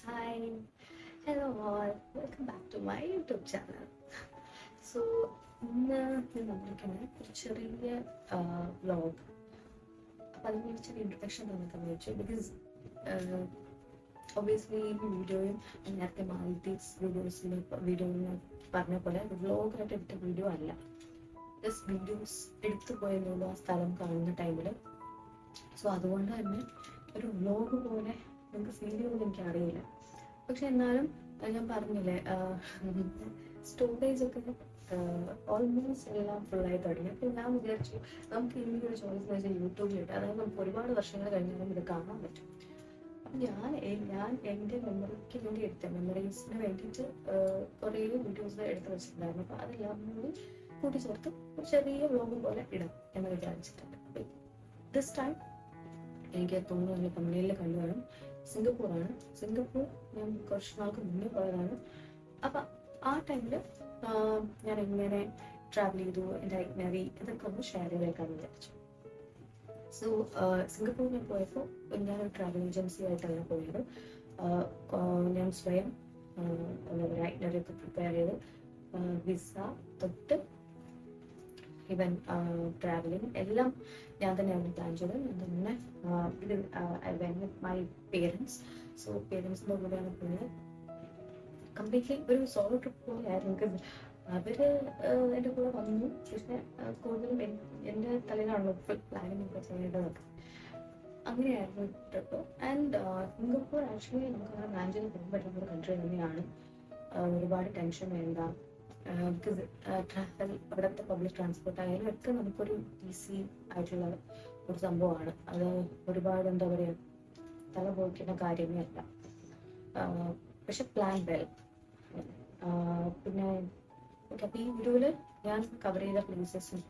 Hi, hello all, welcome back to my YouTube channel. So, ഇന്ന് ഞാൻ വന്നിരിക്കുന്നത് ഒരു ചെറിയ വ്ലോഗ്. അപ്പം അതിന് ചെറിയ ഇൻട്രൊഡക്ഷൻ തന്നിട്ടെന്ന് വെച്ചു ബിക്കോസ് ഒബ്വിയസ്ലി ഈ വീഡിയോയും നേരത്തെ മാലത്തീവ്സ് വീഡിയോയിൽ പറഞ്ഞ പോലെ വ്ലോഗായിട്ട് എടുത്ത വീഡിയോ അല്ല. ജസ്റ്റ് വീഡിയോസ് എടുത്തു പോയെന്നുള്ളൂ ആ സ്ഥലം കാണുന്ന ടൈമിൽ. സോ അതുകൊണ്ട് തന്നെ ഒരു വ്ലോഗ് പോലെ നമുക്ക് ഫീൽ ചെയ്യുമെന്ന് എനിക്കറിയില്ല. പക്ഷെ എന്നാലും ഞാൻ പറഞ്ഞില്ലേ, സ്റ്റോറേജ് ഒക്കെ ഓൾമോസ്റ്റ് എല്ലാം ഫുള്ളായി തുടങ്ങി. അപ്പോൾ ഞാൻ വിചാരിച്ചു നമുക്ക് ഇനി ഒരു ചോയ്സ് എന്ന് വെച്ചാൽ യൂട്യൂബിലിട്ട്, അതായത് നമുക്ക് ഒരുപാട് വർഷങ്ങൾ കഴിഞ്ഞാലും ഇത് കാണാൻ പറ്റും. അപ്പം ഞാൻ എൻ്റെ മെമ്മറിക്ക് വേണ്ടി എടുത്ത മെമ്മറീസിന് വേണ്ടിയിട്ട് കുറേ വീഡിയോസ് എടുത്ത് വെച്ചിട്ടുണ്ടായിരുന്നു. അപ്പോൾ അതെല്ലാം കൂടി കൂട്ടിച്ചേർത്ത് ഒരു ചെറിയ വ്ലോഗ് പോലെ ഇടാം എന്ന് വിചാരിച്ചിട്ടുണ്ട്. ദിസ് ടൈം എനിക്ക് തോന്നുന്നു കമ്പനിയിൽ കണ്ടുവേണം സിംഗപ്പൂറാണ്. സിംഗപ്പൂർ ഞാൻ കുറച്ച് നാൾക്ക് മുന്നേ പോയതാണ്. അപ്പം ആ ടൈമിൽ ഞാൻ എങ്ങനെ ട്രാവൽ ചെയ്തു, എൻ്റെ ഐറ്റ്നറി ഇതൊക്കെ ഒന്ന് ഷെയർ ചെയ്തേക്കാന്ന് വിചാരിച്ചു. സോ സിംഗപ്പൂരിൽ പോയപ്പോൾ ഞാനൊരു ട്രാവൽ ഏജൻസി ആയിട്ടാണ് പോയത്. ഞാൻ സ്വയം ഐറ്റ്നറി ഒക്കെ പ്രിപ്പയർ ചെയ്ത് വിസ തൊട്ട് ഈവൻ ട്രാവലിംഗ് എല്ലാം ഞാൻ തന്നെയാണ് പ്ലാൻ ചെയ്തത്. ഞാൻ തന്നെ ഇത് മൈ പേരൻസ്. സോ പേരൻസിൻ്റെ കൂടെയാണ് പോയത്. കംപ്ലീറ്റ്ലി ഒരു സോളോ ട്രിപ്പ് പോലെയായിരുന്നു. ബിക്കോസ് അവര് എൻ്റെ കൂടെ വന്നു, പക്ഷെ കൂടുതലും എൻ്റെ തലയിലാണല്ലോ ഫുൾ പ്ലാനിങ് ഒക്കെ ചെയ്യേണ്ടതൊക്കെ. അങ്ങനെയായിരുന്നു ട്രിപ്പ്. ആൻഡ് സിംഗപ്പൂർ ആക്ച്വലി നമുക്ക് അങ്ങനെ പ്ലാൻ ചെയ്ത് പോകാൻ പറ്റുന്ന ഒരു കൺട്രി തന്നെയാണ്. ഒരുപാട് ടെൻഷൻ വേണ്ട. ബിക്കോസ് ട്രാവൽ അവിടുത്തെ പബ്ലിക് ട്രാൻസ്പോർട്ട് ആയാലും ഒക്കെ നമുക്കൊരു ഈസി ആയിട്ടുള്ള ഒരു സംഭവമാണ്. അത് ഒരുപാട് എന്താ പറയുക, തല പോയിക്കുന്ന കാര്യമേ അല്ല. പക്ഷെ പ്ലാൻ വെൽ. പിന്നെ ഓക്കെ, അപ്പോൾ ഈ വീഡിയോയിൽ ഞാൻ കവർ ചെയ്ത പ്ലേസസും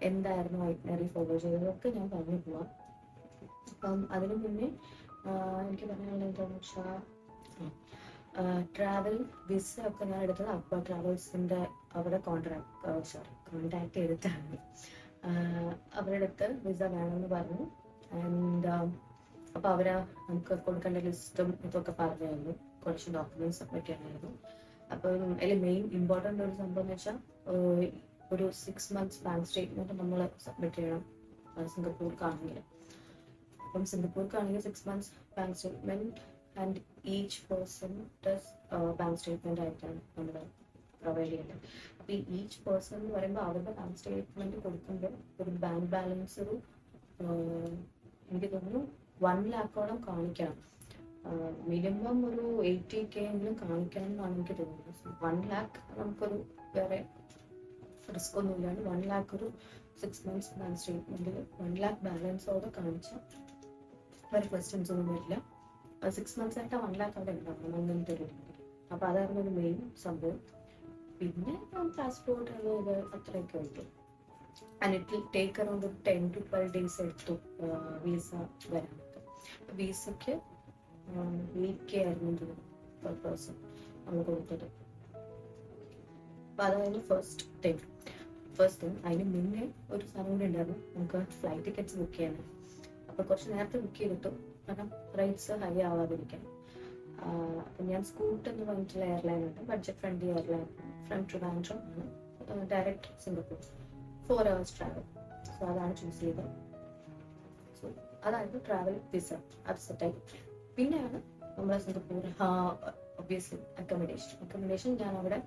എന്തായിരുന്നു ഐറ്റ്നറി ഫോളോ ചെയ്തതൊക്കെ ഞാൻ പറഞ്ഞു പോവാം. അപ്പം അതിനു മുന്നേ എനിക്ക് പറയാനുള്ളത് എന്താണെന്ന് വെച്ചാൽ, ട്രാവൽ വിസ ഒക്കെ ഞാൻ എടുത്തത് അക്ബർ ട്രാവൽസിൻ്റെ അവിടെ കോണ്ടാക്ട് ചെയ്തിട്ടാണ്. അവരുടെ അടുത്ത് വിസ വേണമെന്ന് പറഞ്ഞു. ആൻഡ് അപ്പോൾ അവരാ നമുക്ക് കൊടുക്കേണ്ട ലിസ്റ്റും ഇതൊക്കെ പറഞ്ഞു തന്നു. കുറച്ച് ഡോക്യുമെന്റ്സ് സബ്മിറ്റ് ചെയ്യാനായിരുന്നു. അപ്പം അതിൽ മെയിൻ ഇമ്പോർട്ടൻ്റ് ഒരു സംഭവം എന്ന് വെച്ചാൽ ഒരു 6 months ബാങ്ക് സ്റ്റേറ്റ്മെൻറ്റ് നമ്മൾ സബ്മിറ്റ് ചെയ്യണം സിംഗപ്പൂർക്കാണെങ്കിൽ. അപ്പം സിംഗപ്പൂർക്കാണെങ്കിൽ 6 months bank statement and each person bank statement ആയിട്ടാണ് നമ്മൾ പ്രൊവൈഡ് ചെയ്യുന്നത്. അപ്പോൾ ഈ ഈച്ച് പേഴ്സൺ എന്ന് പറയുമ്പോൾ അവരുടെ ബാങ്ക് സ്റ്റേറ്റ്മെൻറ്റ് കൊടുക്കുമ്പോൾ ഒരു ബാങ്ക് ബാലൻസ് ഒരു എനിക്ക് തോന്നുന്നു 1 lakh കാണിക്കണം. മിനിമം ഒരു 80K എങ്കിലും കാണിക്കണം എന്നാണ് എനിക്ക് തോന്നുന്നത്. 1 lakh നമുക്കൊരു വേറെ റിസ്ക് ഒന്നും ഇല്ലാണ്ട് 1 lakh ഒരു 6 months ബാങ്ക് സ്റ്റേറ്റ്മെൻറ്റിൽ 1 lakh ബാലൻസോടെ കാണിച്ചാൽ വേറെ ക്വസ്റ്റ്യൻസ് ഒന്നും വരില്ല. 6 months ആയിട്ട് 1 lakh അവിടെ ഉണ്ടാവണം, അങ്ങനത്തെ ഒരു രീതി. അപ്പോൾ അതായിരുന്നു ഒരു മെയിൻ സംഭവം. പിന്നെ പാസ്പോർട്ട് അത് അത്രയൊക്കെ ഉള്ളൂ. And it will take around ഒരു 10 to 12 days എടുത്തു വിസ വരാനൊക്കെ. വിസയ്ക്ക് 8K ആയിരുന്നു പെർ പേഴ്സൺ നമ്മൾ കൊടുത്തത്. അപ്പോൾ അതായിരുന്നു ഫസ്റ്റ് തിങ്. അതിന് മുന്നേ ഒരു സമയം കൂടി ഉണ്ടായിരുന്നു, നമുക്ക് ഫ്ലൈറ്റ് ടിക്കറ്റ്സ് ബുക്ക് ചെയ്യാനാണ്. അപ്പോൾ കുറച്ച് നേരത്തെ ബുക്ക് ചെയ്തിട്ടു, കാരണം റേറ്റ്സ് ഹൈ ആവാതിരിക്കാൻ. അപ്പം ഞാൻ സ്കൂട്ട് എന്ന് പറഞ്ഞിട്ടുള്ള എയർലൈൻ ഉണ്ട്, budget friendly airline. From Trivandrum ആണ്, direct Singapore, 4 hours travel. So അതാണ് ചൂസ് ചെയ്തത്. സോ അതായിരുന്നു ട്രാവൽ വിസ അപ്സെറ്റായി. പിന്നെയാണ് നമ്മൾ സിംഗപ്പൂർ ഒബ്വിയസ്ലി അക്കോമഡേഷൻ ഞാൻ അവിടെ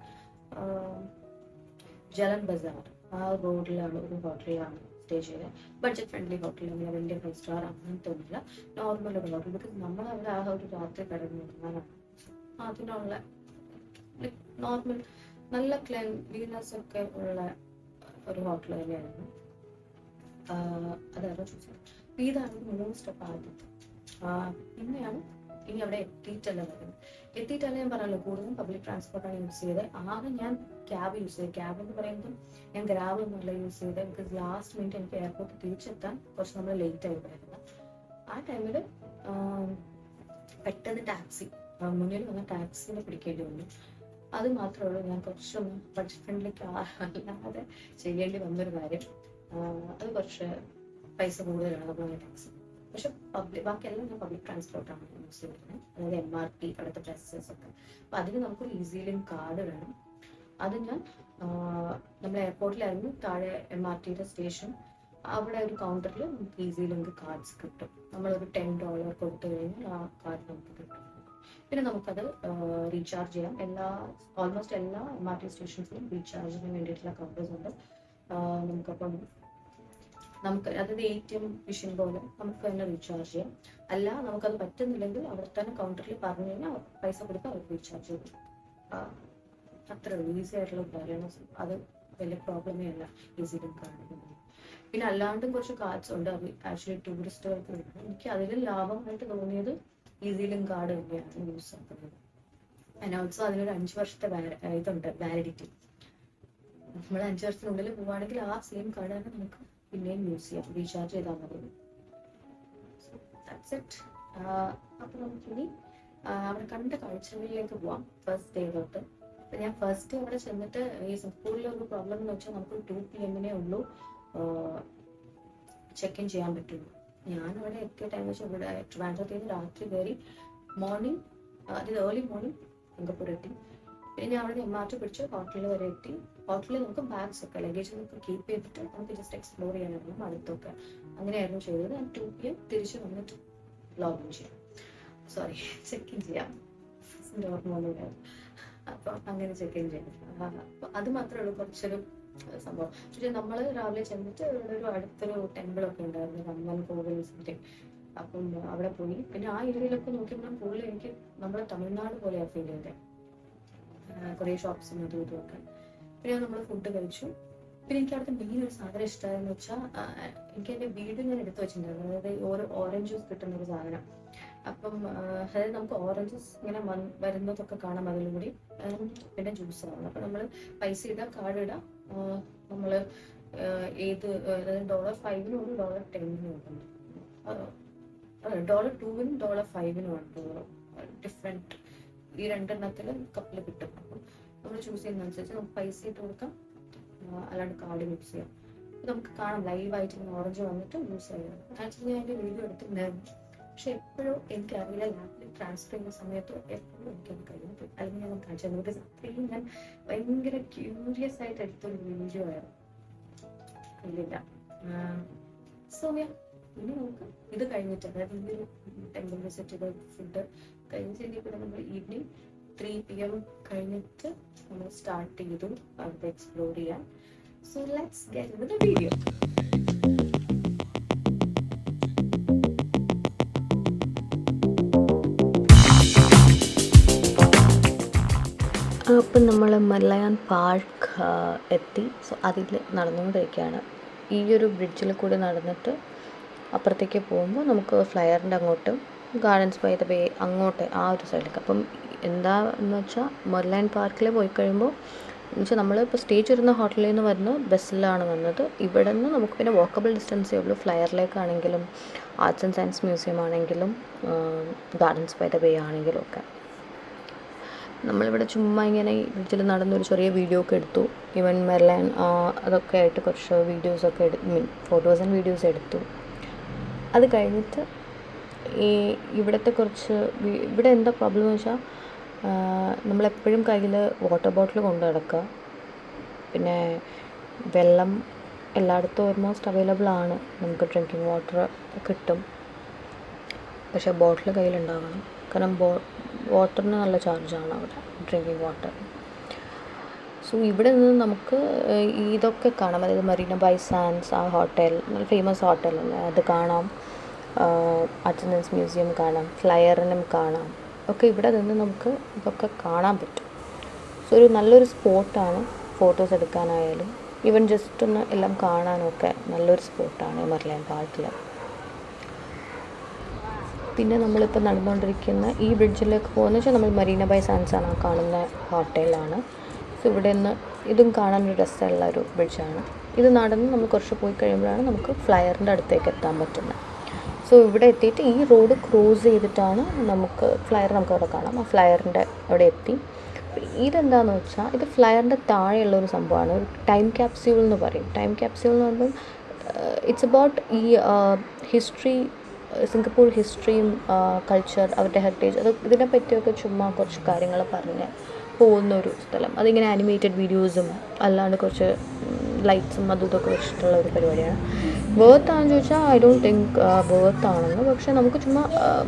ജലൻ ബസാർ ആ റോഡിലാണ് ഒരു ഹോട്ടലിലാണ് സ്റ്റേ ചെയ്തത്. ബഡ്ജറ്റ് ഫ്രണ്ട്ലി ഹോട്ടൽ, അങ്ങനെ വലിയ 5 star അങ്ങനത്തെ ഒന്നുമില്ല, നോർമൽ ഒരു ഹോട്ടൽ. ബിക്കോസ് നമ്മളവിടെ ആ ഒരു രാത്രി കിടന്നിരുന്നാലാണ് അതിനുള്ള നോർമൽ നല്ല ക്ലീൻലിനെസ് ഒക്കെ ഉള്ള ഒരു ഹോട്ടൽ തന്നെയായിരുന്നു. അതായിരുന്നു ചൂസ് ചെയ്തത്. ഇതാണ് 3 സ്റ്റെപ്പ് ആദ്യത്തെ. പിന്നെയാണ് ഇനി അവിടെ എത്തിയിട്ടല്ല വരുന്നത്. എത്തിയിട്ടല്ല ഞാൻ പറഞ്ഞല്ലോ, കൂടുതലും പബ്ലിക് ട്രാൻസ്പോർട്ടാണ് യൂസ് ചെയ്തത്. ആദ്യം ഞാൻ ക്യാബ് യൂസ് ചെയ്തത്. ക്യാബ് എന്ന് പറയുമ്പോൾ ഞാൻ ഗ്രാബ് ഒന്നുമല്ല യൂസ് ചെയ്തത്. ബിക്കോസ് ലാസ്റ്റ് മിനിറ്റ് എനിക്ക് എയർപോർട്ടിൽ തിരിച്ചെത്താൻ കുറച്ച് നമ്മൾ ലേറ്റ് ആയി പോയിരുന്നു. ആ ടൈമിൽ പെട്ടെന്ന് ടാക്സി മുന്നിൽ വന്ന ടാക്സിനെ പിടിക്കേണ്ടി വന്നു. അത് മാത്രമേ ഉള്ളൂ ഞാൻ കുറച്ചൊന്ന് ബഡ്ജറ്റ് ഫ്രണ്ട്ലിക്ക് അല്ലാതെ ചെയ്യേണ്ടി വന്നൊരു കാര്യം. അത് കുറച്ച് പൈസ കൂടുതലാണ് നമ്മൾ ടാക്സി. പക്ഷെ ബാക്കിയെല്ലാം ഞാൻ പബ്ലിക് ട്രാൻസ്പോർട്ടാണ് യൂസ് യൂസ് ചെയ്യുന്നത്, അതായത് MRT അവിടുത്തെ ഡ്രസ്സസ് ഒക്കെ. അപ്പോൾ അതിന് നമുക്കൊരു ഈസി ലിങ്ക് കാർഡ് വേണം. അത് ഞാൻ നമ്മൾ എയർപോർട്ടിലായിരുന്നു, താഴെ MRTയുടെ സ്റ്റേഷൻ, അവിടെ ഒരു കൗണ്ടറിൽ നമുക്ക് ഈസി ലിങ്ക് കാർഡ്സ് കിട്ടും. നമ്മളൊരു $10 കൊടുത്തു കഴിഞ്ഞാൽ ആ കാർഡ് നമുക്ക് കിട്ടും. പിന്നെ നമുക്കത് റീചാർജ് ചെയ്യാം. ഓൾമോസ്റ്റ് എല്ലാ MRT സ്റ്റേഷൻസിലും റീചാർജിന് വേണ്ടിയിട്ടുള്ള കൗണ്ടേഴ്സ് ഉണ്ട്. നമുക്കപ്പം അതായത് ATM മെഷീൻ പോലെ നമുക്ക് തന്നെ റീചാർജ് ചെയ്യാം. അല്ല നമുക്കത് പറ്റുന്നില്ലെങ്കിൽ അവിടെ തന്നെ കൗണ്ടറിൽ പറഞ്ഞു കഴിഞ്ഞാൽ പൈസ കൊടുത്ത് അവർ റീചാർജ് ചെയ്യും. അത്ര ഈസി ആയിട്ടുള്ള കാര്യമാണ്. അത് വലിയ പ്രോബ്ലമേ അല്ല ഈസി ലിങ്ക് കാർഡ്. പിന്നെ അല്ലാണ്ടും കുറച്ച് കാർഡ്സ് ഉണ്ട്, അത് ആക്ച്വലി ടൂറിസ്റ്റുകൾക്ക് വരുന്നത്. എനിക്ക് അതിൽ ലാഭമായിട്ട് തോന്നിയത് ഈസി ലിങ്ക് കാർഡ് തന്നെയാണ് യൂസ് ആക്കുന്നത്. ആൻഡ് ഓൾസോ അതിനൊരു 5 വർഷത്തെ ഇതുണ്ട്, വാലിഡിറ്റി. നമ്മൾ 5 വർഷത്തിനുള്ളിൽ പോവുകയാണെങ്കിൽ ആ സെയിം കാർഡ് തന്നെ നമുക്ക് പിന്നെയും യൂസ് ചെയ്യാം, റീചാർജ് ചെയ്താൽ മതി. That's it. അപ്പോൾ നമുക്കിനി അവിടെ കണ്ട കാഴ്ചകളിലേക്ക് പോവാം. ഫസ്റ്റ് ഡേ തൊട്ട്. അപ്പം ഞാൻ ഫസ്റ്റ് അവിടെ ചെന്നിട്ട് ഈ സിംഗപ്പൂരിലെ ഒരു പ്രോബ്ലം എന്ന് വെച്ചാൽ നമുക്ക് 2 PM ഉള്ളൂ ചെക്ക് ഇൻ ചെയ്യാൻ പറ്റുള്ളൂ. ഞാനവിടെ എത്തിയ ടൈം വെച്ചാൽ ഇവിടെ ട്രിവാൻഡ്രത്തിൽ നിന്ന് രാത്രി കയറി മോർണിംഗ്, അതായത് ഏർലി മോർണിംഗ് സിംഗപ്പൂർ എത്തി. പിന്നെ ഞാൻ അവിടെ MRT പിടിച്ച് ഹോട്ടലിൽ വരെ എത്തി. ഹോട്ടലിൽ നമുക്ക് ബാഗ്സ് ഒക്കെ ലഗേജ് നമുക്ക് കീപ്പ് ചെയ്തിട്ട് നമുക്ക് ജസ്റ്റ് എക്സ്പ്ലോർ ചെയ്യാനായിരുന്നു അടുത്തൊക്കെ. അങ്ങനെയായിരുന്നു ചെയ്തത്. 2 PM തിരിച്ച് വന്നിട്ട് ലോഗിൻ ചെയ്യാം, സോറി ചെക്ക് ഇൻ ചെയ്യാം. ഓർമ്മ. അപ്പം അങ്ങനെ ചെക്ക് ഇൻ ചെയ്യാം. അപ്പം അത് മാത്രമേ ഉള്ളൂ കുറച്ചൊരു സംഭവം. പക്ഷേ നമ്മൾ രാവിലെ ചെന്നിട്ട് ഇവിടെ ഒരു അടുത്തൊരു ടെമ്പിളൊക്കെ ഉണ്ടായിരുന്നു, ഹനുമാൻ കോവിൽ സംതിങ്. അപ്പം അവിടെ പോയി. പിന്നെ ആ ഏരിയയിലൊക്കെ നോക്കിയപ്പോൾ ഫുള്ള് എനിക്ക് നമ്മുടെ തമിഴ്നാട് പോലെയാണ് ഫീൽ ചെയ്തത്. കുറേ ഷോപ്സും അതും ഇതുമൊക്കെ. പിന്നെ നമ്മൾ ഫുഡ് കഴിച്ചു. പിന്നെ എനിക്ക് അവിടുത്തെ മെയിൻ ഒരു സാധനം ഇഷ്ടമായെന്ന് വെച്ചാൽ, എനിക്ക് എൻ്റെ വീട് ഞാൻ എടുത്തു വെച്ചിട്ടുണ്ടായിരുന്നു. അതായത് ഓരോ ഓറഞ്ച് ജ്യൂസ് കിട്ടുന്ന ഒരു സാധനം. അപ്പം അതായത് നമുക്ക് ഓറഞ്ചസ് ഇങ്ങനെ വരുന്നതൊക്കെ കാണാം അതിലൂടെ. പിന്നെ ജ്യൂസ് ആണ്. അപ്പം നമ്മൾ പൈസ ഇടാം, കാർഡ് ഇടാം. നമ്മൾ ഏത് അതായത് $5 $10 ഉണ്ട്, $2 $5 ഉണ്ട്. ഡിഫറെൻറ്റ് ഈ രണ്ടെണ്ണത്തിൽ കപ്പിൽ കിട്ടും. അപ്പം നമ്മൾ ചൂസ് ചെയ്യുന്നതനുസരിച്ച് നമുക്ക് പൈസ ഇട്ട് കൊടുക്കാം, അല്ലാണ്ട് കാർഡ് യൂസ് ചെയ്യാം. നമുക്ക് കാണാം ലൈവായിട്ട് ഓറഞ്ച് വന്നിട്ട് യൂസ് ചെയ്യാം. ആക്ച്വലി ഞാൻ എൻ്റെ വീഡിയോ എടുത്തിട്ടുണ്ടായിരുന്നു. പക്ഷെ എപ്പോഴും എനിക്കറിയില്ല, ലാപ്പിൽ ട്രാൻസ്ഫർ ചെയ്യുന്ന സമയത്ത് എപ്പോഴും എനിക്കത് കഴിയുമ്പോൾ അല്ലെങ്കിൽ ഞാൻ കാണിച്ചു തന്നു. ബിക്കോസ് അത്രയും ഞാൻ ഭയങ്കര ക്യൂരിയസ് ആയിട്ട് എടുത്തൊരു വീഡിയോ ആയിരുന്നു. ഇല്ലില്ല. സോ ഇനി നമുക്ക് ഇത് കഴിഞ്ഞിട്ട്, അതായത് ഈ ഒരു ടെമ്പിൾ വിസിറ്റ് ചെയ്ത ഫുഡ് കഴിഞ്ഞിട്ട് പിന്നെ നമ്മൾ ഈവനിങ് 3 PM കഴിഞ്ഞിട്ട് നമ്മൾ സ്റ്റാർട്ട് ചെയ്തു അവിടെ എക്സ്പ്ലോർ ചെയ്യാൻ. So let's get in the video. അപ്പം നമ്മൾ മർലയാൻ പാർക്ക് എത്തി. സോ അതിൽ നടന്നുകൊണ്ടിരിക്കുകയാണ്. ഈ ഒരു ബ്രിഡ്ജിൽ കൂടി നടന്നിട്ട് അപ്പുറത്തേക്ക് പോകുമ്പോൾ നമുക്ക് ഫ്ലയറിൻ്റെ അങ്ങോട്ടും ഗാർഡൻസ് ബൈ ദ ബേ അങ്ങോട്ട് ആ ഒരു സൈഡിലേക്ക്. അപ്പം എന്താണെന്ന് വെച്ചാൽ മർലയാൻ പാർക്കിൽ പോയി കഴിയുമ്പോൾ എന്ന് വെച്ചാൽ നമ്മളിപ്പോൾ സ്റ്റേ ചെയ്യുന്ന ഹോട്ടലിൽ നിന്ന് വരുന്ന ബസ്സിലാണ് വന്നത്. ഇവിടെ നിന്ന് നമുക്ക് പിന്നെ വാക്കബിൾ ഡിസ്റ്റൻസേ ഉള്ളൂ. ഫ്ലയറിലേക്കാണെങ്കിലും ആർട്സ് ആൻഡ് സയൻസ് മ്യൂസിയം ആണെങ്കിലും ഗാർഡൻസ് ബൈ ദ ബേ ആണെങ്കിലും ഒക്കെ. നമ്മളിവിടെ ചുമ്മാ ഇങ്ങനെ ഈ ബ്രിഡ്ജിൽ നടന്നൊരു ചെറിയ വീഡിയോ ഒക്കെ എടുത്തു. ഈവൻ മെർലൈൻ അതൊക്കെ ആയിട്ട് കുറച്ച് വീഡിയോസൊക്കെ ഫോട്ടോസ് ആൻഡ് വീഡിയോസ് എടുത്തു. അത് കഴിഞ്ഞിട്ട് ഈ ഇവിടുത്തെ കുറച്ച് ഇവിടെ എന്താ പ്രോബ്ലം എന്ന് വെച്ചാൽ, നമ്മളെപ്പോഴും കയ്യിൽ വാട്ടർ ബോട്ടിൽ കൊണ്ട് നടക്കുക. പിന്നെ വെള്ളം എല്ലായിടത്തും ഓൾമോസ്റ്റ് അവൈലബിൾ ആണ്, നമുക്ക് ഡ്രിങ്കിങ് വാട്ടർ കിട്ടും. പക്ഷേ ബോട്ടിൽ കയ്യിലുണ്ടാകണം. കാരണം വാട്ടറിന് നല്ല ചാർജാണ് അവിടെ, ഡ്രിങ്കിങ് വാട്ടർ. സോ ഇവിടെ നിന്ന് നമുക്ക് ഇതൊക്കെ കാണാം. അതായത് മറീന ബൈ സാൻഡ്സ്, ആ ഹോട്ടൽ നല്ല ഫേമസ് ഹോട്ടലല്ലേ, അത് കാണാം. ആർട്സ് ആൻഡ് സയൻസ് മ്യൂസിയം കാണാം, ഫ്ലയറിനും കാണാം. ഒക്കെ ഇവിടെ നിന്ന് നമുക്ക് ഇതൊക്കെ കാണാൻ പറ്റും. സോ ഒരു നല്ലൊരു സ്പോട്ടാണ് ഫോട്ടോസ് എടുക്കാനായാലും ഈവൻ ജസ്റ്റ് ഒന്ന് എല്ലാം കാണാനൊക്കെ നല്ലൊരു സ്പോട്ടാണ് മർലയാൻ പാർക്കിൽ. പിന്നെ നമ്മളിപ്പോൾ നടന്നുകൊണ്ടിരിക്കുന്ന ഈ ബ്രിഡ്ജിലേക്ക് പോകുന്ന വെച്ചാൽ നമ്മൾ മറീന ബൈ സാൻഡ്സ് ആണ് കാണുന്ന ഹോട്ടലാണ്. സോ ഇവിടെ നിന്ന് ഇതും കാണാനൊരു രസമുള്ള ഒരു ബ്രിഡ്ജാണ്. ഇത് നടന്ന് നമ്മൾ കുറച്ച് പോയി കഴിയുമ്പോഴാണ് നമുക്ക് ഫ്ലയറിൻ്റെ അടുത്തേക്ക് എത്താൻ പറ്റുന്നത്. സോ ഇവിടെ എത്തിയിട്ട് ഈ റോഡ് ക്രോസ് ചെയ്തിട്ടാണ് നമുക്ക് ഫ്ലയർ നമുക്ക് അവിടെ കാണാം. ആ ഫ്ലയറിൻ്റെ അവിടെ എത്തി. ഇതെന്താണെന്ന് വെച്ചാൽ ഇത് ഫ്ലയറിൻ്റെ താഴെയുള്ളൊരു സംഭവമാണ്, ഒരു ടൈം ക്യാപ്സ്യൂൾ എന്ന് പറയും. ടൈം ക്യാപ്സ്യൂൾ എന്ന് പറയുമ്പം ഇറ്റ്സ് അബൌട്ട് ഈ ഹിസ്റ്ററി സിംഗപ്പൂർ ഹിസ്റ്ററിയും കൾച്ചർ, അവരുടെ ഹെറിറ്റേജ്, അത് ഇതിനെ പറ്റിയൊക്കെ ചുമ്മാ കുറച്ച് കാര്യങ്ങൾ പറഞ്ഞ് പോകുന്നൊരു സ്ഥലം. അതിങ്ങനെ ആനിമേറ്റഡ് വീഡിയോസും അല്ലാണ്ട് കുറച്ച് ലൈറ്റ്സും അതും ഇതൊക്കെ വെച്ചിട്ടുള്ള ഒരു പരിപാടിയാണ്. വേർത്താണെന്ന് ചോദിച്ചാൽ ഐ ഡോണ്ട് തിങ്ക് വേർത്താണെന്ന്. പക്ഷേ നമുക്ക് ചുമ്മാ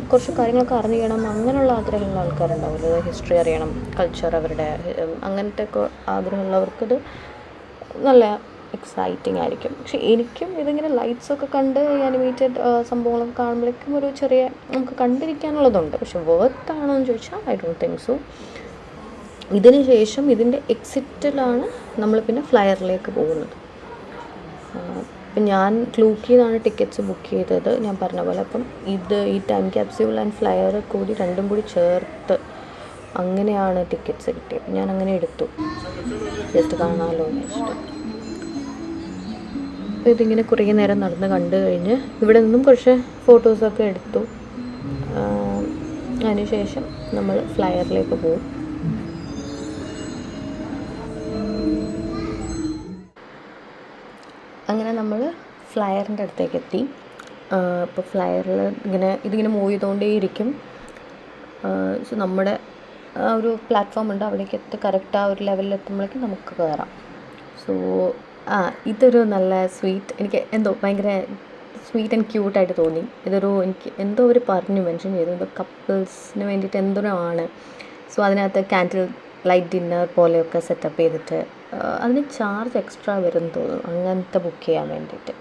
കുറച്ച് കാര്യങ്ങളൊക്കെ അറിയണം അങ്ങനെയുള്ള ആഗ്രഹമുള്ള ആൾക്കാരുണ്ടാവില്ല. ഹിസ്റ്ററി അറിയണം, കൾച്ചർ, അവരുടെ അങ്ങനത്തെ ഒക്കെ ആഗ്രഹമുള്ളവർക്കത് നല്ല എക്സൈറ്റിംഗ് ആയിരിക്കും. പക്ഷേ എനിക്കും ഇതിങ്ങനെ ലൈറ്റ്സൊക്കെ കണ്ട് ആനിമേറ്റഡ് സംഭവങ്ങളൊക്കെ കാണുമ്പോഴേക്കും ഒരു ചെറിയ നമുക്ക് കണ്ടിരിക്കാനുള്ളതുണ്ട്. പക്ഷെ വേർത്താണോ എന്ന് ചോദിച്ചാൽ ഐ ഡോണ്ട് തിങ്ക് സോ. ഇതിന് ശേഷം ഇതിൻ്റെ എക്സിറ്റിലാണ് നമ്മൾ പിന്നെ ഫ്ലയറിലേക്ക് പോകുന്നത്. അപ്പം ഞാൻ ക്ലൂക്കിന്നാണ് ടിക്കറ്റ്സ് ബുക്ക് ചെയ്തത്, ഞാൻ പറഞ്ഞ പോലെ. അപ്പം ഈ ടൈം ക്യാപ്സ്യൂൾ ആൻഡ് ഫ്ലയർ കൂടി രണ്ടും കൂടി ചേർത്ത് അങ്ങനെയാണ് ടിക്കറ്റ്സ് കിട്ടിയത്. ഞാൻ അങ്ങനെ എടുത്തു, ജസ്റ്റ് കാണാമല്ലോ എന്ന് വെച്ചിട്ട്. അപ്പോൾ ഇതിങ്ങനെ കുറേ നേരം നടന്ന് കണ്ടു കഴിഞ്ഞ് ഇവിടെ നിന്നും കുറച്ച് ഫോട്ടോസൊക്കെ എടുത്തു. അതിനുശേഷം നമ്മൾ ഫ്ലയറിലേക്ക് പോകും. അങ്ങനെ നമ്മൾ ഫ്ലയറിൻ്റെ അടുത്തേക്ക് എത്തി. ഇപ്പോൾ ഫ്ലയറിൽ ഇതിങ്ങനെ മൂവ് ചെയ്തുകൊണ്ടേയിരിക്കും. സോ നമ്മുടെ ഒരു പ്ലാറ്റ്ഫോം ഉണ്ട്, അവിടേക്ക് കറക്റ്റ് ആ ഒരു ലെവലിൽ എത്തുമ്പോഴേക്കും നമുക്ക് കയറാം. സോ ഇതൊരു നല്ല എനിക്ക് എന്തോ ഭയങ്കര സ്വീറ്റ് ആൻഡ് ക്യൂട്ടായിട്ട് തോന്നി. എനിക്ക് എന്തോ അവർ മെൻഷൻ ചെയ്തു, എന്തോ കപ്പിൾസിന് വേണ്ടിയിട്ട് എന്തോ ആണ്. സോ അതിനകത്ത് ക്യാൻഡിൽ ലൈറ്റ് ഡിന്നർ പോലെയൊക്കെ സെറ്റപ്പ് ചെയ്തിട്ട് അതിന് ചാർജ് എക്സ്ട്രാ വരുമെന്ന് തോന്നുന്നു അങ്ങനത്തെ ബുക്ക് ചെയ്യാൻ വേണ്ടിയിട്ട്.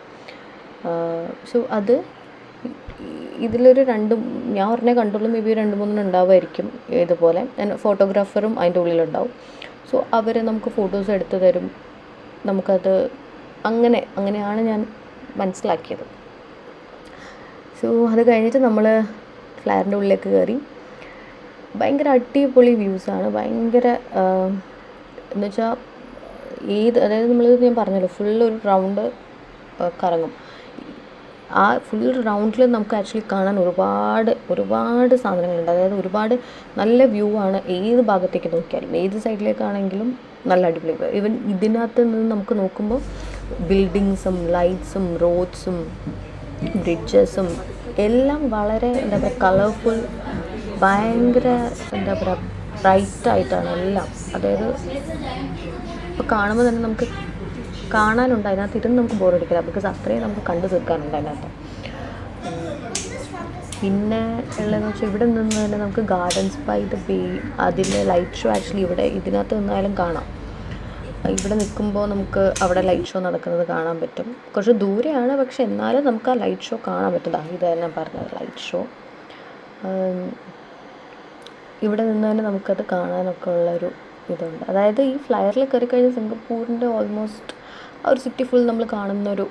സോ അത് ഇതിലൊരു ഞാൻ ഒരെണ്ണേ കണ്ടുള്ളൂ, മേ ബി 2-3 ഉണ്ടാവുമായിരിക്കും ഇതുപോലെ. ഫോട്ടോഗ്രാഫറും അതിൻ്റെ ഉള്ളിലുണ്ടാവും. സോ അവർ നമുക്ക് ഫോട്ടോസ് എടുത്തു തരും. നമുക്കത് അങ്ങനെയാണ് ഞാൻ മനസ്സിലാക്കിയത്. സോ അത് കഴിഞ്ഞിട്ട് നമ്മൾ ഫ്ലയറിൻ്റെ ഉള്ളിലേക്ക് കയറി. ഭയങ്കര അടിപൊളി വ്യൂസാണ്. ഭയങ്കര എന്ന് വെച്ചാൽ അതായത് ഞാൻ പറഞ്ഞല്ലോ, ഫുള്ളൊരു റൗണ്ട് കറങ്ങും. ആ ഫുൾ റൗണ്ടിൽ നമുക്ക് ആക്ച്വലി കാണാൻ ഒരുപാട് സാധനങ്ങളുണ്ട്. അതായത് ഒരുപാട് നല്ല വ്യൂ ആണ്. ഏത് ഭാഗത്തേക്ക് നോക്കിയാലും, ഏത് സൈഡിലേക്കാണെങ്കിലും നല്ല അടിപൊളി. ഈവൻ ഇതിനകത്ത് നിന്ന് നമുക്ക് നോക്കുമ്പോൾ ബിൽഡിങ്സും ലൈറ്റ്സും റോഡ്സും ബ്രിഡ്ജസും എല്ലാം വളരെ എന്താ പറയുക കളർഫുൾ, ഭയങ്കര എന്താ പറയുക ബ്രൈറ്റായിട്ടാണ് എല്ലാം. അതായത് ഇപ്പോൾ കാണുമ്പോൾ തന്നെ നമുക്ക് കാണാനുണ്ട്. അതിനകത്ത് ഇരുന്ന് നമുക്ക് ബോറടിക്കില്ല, ബിക്കോസ് അത്രയും നമുക്ക് കണ്ടു തീർക്കാനുണ്ട് അതിനകത്ത്. പിന്നെ ഉള്ളതെന്ന് വെച്ചാൽ ഇവിടെ നിന്ന് തന്നെ നമുക്ക് ഗാർഡൻസ് ബൈ ദ ബേ, അതിൻ്റെ ലൈറ്റ് ഷോ ആക്ച്വലി ഇതിനകത്ത് നിന്നാലും കാണാം. ഇവിടെ നിൽക്കുമ്പോൾ നമുക്ക് അവിടെ ലൈറ്റ് ഷോ നടക്കുന്നത് കാണാൻ പറ്റും. കുറച്ച് ദൂരെയാണ്, പക്ഷെ എന്നാലും നമുക്ക് ആ ലൈറ്റ് ഷോ കാണാൻ പറ്റും. ഇത് തന്നെ പറഞ്ഞത് ലൈറ്റ് ഷോ. ഇവിടെ നിന്ന് തന്നെ നമുക്കത് കാണാനൊക്കെ ഉള്ളൊരു ഇതുണ്ട്. അതായത് ഈ ഫ്ലയറിൽ കയറി കഴിഞ്ഞാൽ സിംഗപ്പൂരിൻ്റെ ഓൾമോസ്റ്റ് ആ ഒരു സിറ്റി ഫുൾ നമ്മൾ കാണുന്നൊരു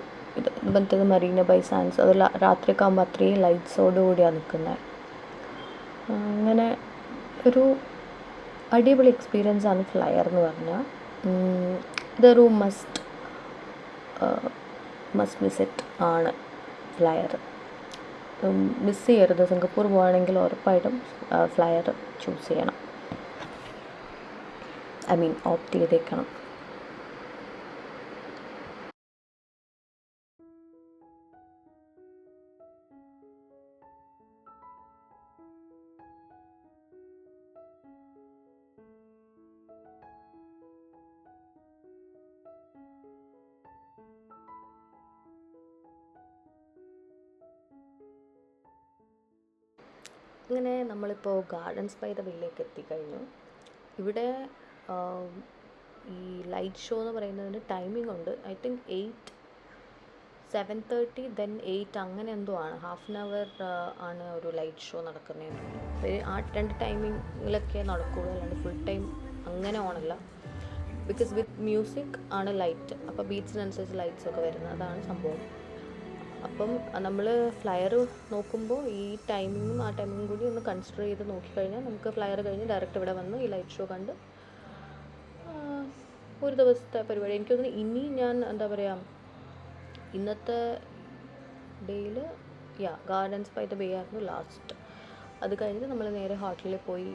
മറ്റേത് മറീന ബൈ സാൻഡ്സ്, അത് രാത്രിയൊക്കെ ആകുമ്പോൾ അത്രയും ലൈറ്റ്സോടുകൂടിയാണ് നിൽക്കുന്നത്. അങ്ങനെ ഒരു അടിപൊളി എക്സ്പീരിയൻസ് ആണ് ഫ്ലയർ എന്ന് പറഞ്ഞാൽ. ഇതൊരു മസ്റ്റ് വിസിറ്റ് ആണ് ഫ്ലയർ. മിസ് ചെയ്യരുത്. സിംഗപ്പൂർ പോവുകയാണെങ്കിൽ ഉറപ്പായിട്ടും ഫ്ലയർ ചൂസ് ചെയ്യണം, ഓപ്റ്റ് ചെയ്തേക്കണം. അങ്ങനെ നമ്മളിപ്പോൾ ഗാർഡൻസ് ബൈ ദ ബേയിലേക്ക് എത്തിക്കഴിഞ്ഞു. ഇവിടെ ഈ ലൈറ്റ് ഷോ എന്ന് പറയുന്നതിന് ടൈമിംഗ് ഉണ്ട്. ഐ തിങ്ക് 7:30 then 8 അങ്ങനെ എന്തോ ആണ്. 1/2 hour ആണ് ഒരു ലൈറ്റ് ഷോ നടക്കുന്നതെന്ന്. ആ 2 ടൈമിങ്ങിലൊക്കെ നടക്കുകയുള്ളൂ, അല്ലാണ്ട് ഫുൾ ടൈം അങ്ങനെ ഓണല്ല. ബിക്കോസ് വിത്ത് മ്യൂസിക് ആണ് ലൈറ്റ്. അപ്പോൾ ബീറ്റ്സിനനുസരിച്ച് ലൈറ്റ്സൊക്കെ വരുന്നത്, അതാണ് സംഭവം. അപ്പം നമ്മൾ ഫ്ലയർ നോക്കുമ്പോൾ ഈ ടൈമിങ്ങും ആ ടൈമിങ്ങും കൂടി ഒന്ന് കൺസിഡർ ചെയ്ത് നോക്കിക്കഴിഞ്ഞാൽ നമുക്ക് ഫ്ലയർ കഴിഞ്ഞ് ഡയറക്റ്റ് ഇവിടെ വന്ന് ഈ ലൈറ്റ് ഷോ കണ്ട് ഒരു ദിവസത്തെ പരിപാടി. എനിക്ക് തോന്നുന്നു ഇനി ഞാൻ എന്താ പറയുക, ഇന്നത്തെ ഡേയിൽ ഗാർഡൻസ് ബൈ ദ ബേ ആയിരുന്നു ലാസ്റ്റ്. അത് കഴിഞ്ഞിട്ട് നമ്മൾ നേരെ ഹോട്ടലിൽ പോയി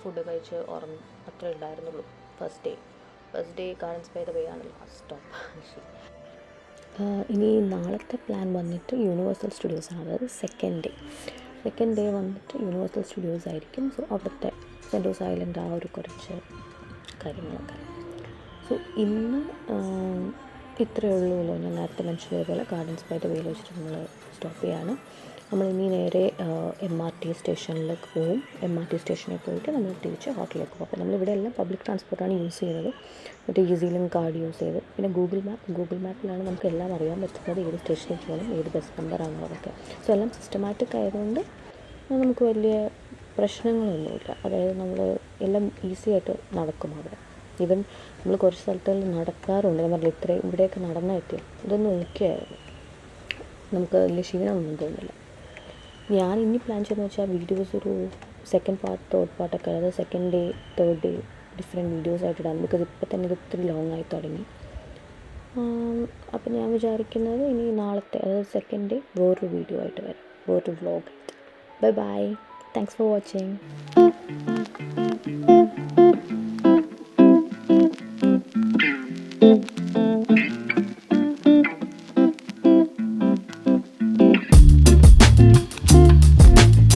ഫുഡ് കഴിച്ച് ഉറങ്ങും, അത്രേ ഉണ്ടായിരുന്നുള്ളൂ. First day gardens by the bay ആണ് ലാസ്റ്റ് സ്റ്റോപ്പ്. ഇനി നാളത്തെ പ്ലാൻ വന്നിട്ട് യൂണിവേഴ്സൽ സ്റ്റുഡിയോസാണ്, അതായത് സെക്കൻഡ് ഡേ വന്നിട്ട് യൂണിവേഴ്സൽ സ്റ്റുഡിയോസ് ആയിരിക്കും. സോ അവിടുത്തെ സെൻറ്റോസ് ഐലൻഡ് ആ ഒരു കുറച്ച് കാര്യങ്ങളൊക്കെ. സോ ഇന്ന് ഇത്രയേ ഉള്ളൂ. ഞാൻ നേരത്തെ മെൻഷൻ ചെയ്തപോലെ ഗാർഡൻസ് ബൈ ദ വേയിൽ വെച്ചിട്ട് നമ്മൾ സ്റ്റോപ്പ് ചെയ്യാണ്. നമ്മളിനി നേരെ MRT സ്റ്റേഷനിലേക്ക് പോവും. MRT സ്റ്റേഷനിൽ പോയിട്ട് നമ്മൾ തിരിച്ച് ഹോട്ടലിലേക്ക് പോകും. അപ്പോൾ നമ്മളിവിടെ എല്ലാം പബ്ലിക് ട്രാൻസ്പോർട്ടാണ് യൂസ് ചെയ്യുന്നത്. മറ്റേ ഈസിലും കാർഡ് യൂസ് ചെയ്ത്, പിന്നെ ഗൂഗിൾ മാപ്പിലാണ് നമുക്ക് എല്ലാം അറിയാൻ പറ്റുന്നത്, ഏത് സ്റ്റേഷനിൽ പോകണം, ഏത് ബസ് നമ്പറാണെന്നതൊക്കെ. സോ എല്ലാം സിസ്റ്റമാറ്റിക് ആയതുകൊണ്ട് നമുക്ക് വലിയ പ്രശ്നങ്ങളൊന്നുമില്ല. അതായത് നമ്മൾ എല്ലാം ഈസി ആയിട്ട് നടക്കും അവിടെ. ഈവൻ നമ്മൾ കുറച്ച് സ്ഥലത്തെല്ലാം നടക്കാറുണ്ട്. ഞാൻ പറഞ്ഞില്ല, ഇത്രയും ഇവിടെയൊക്കെ നടന്നാൽ എത്തിയത് ഇതൊന്നും ഓക്കെയായിരുന്നു, നമുക്ക് വലിയ ക്ഷീണമൊന്നും തോന്നില്ല. ഞാൻ ഇനി പ്ലാൻ ചെയ്യുന്നത് വെച്ചാൽ വീഡിയോസ് ഒരു സെക്കൻഡ് പാർട്ട്, തേർഡ് പാർട്ടൊക്കെ, അതായത് second day, third day different videos ആയിട്ട് ഇടാം. ബിക്കോസ് ഇപ്പം തന്നെ ഇത് ഒത്തിരി ലോങ് ആയി തുടങ്ങി. അപ്പം ഞാൻ വിചാരിക്കുന്നത് ഇനി നാളത്തെ, അതായത് സെക്കൻഡ് ഡേ വേറൊരു വീഡിയോ ആയിട്ട് വരാം, വേറൊരു വ്ലോഗ് ആയിട്ട്. Bye bye, thanks for watching.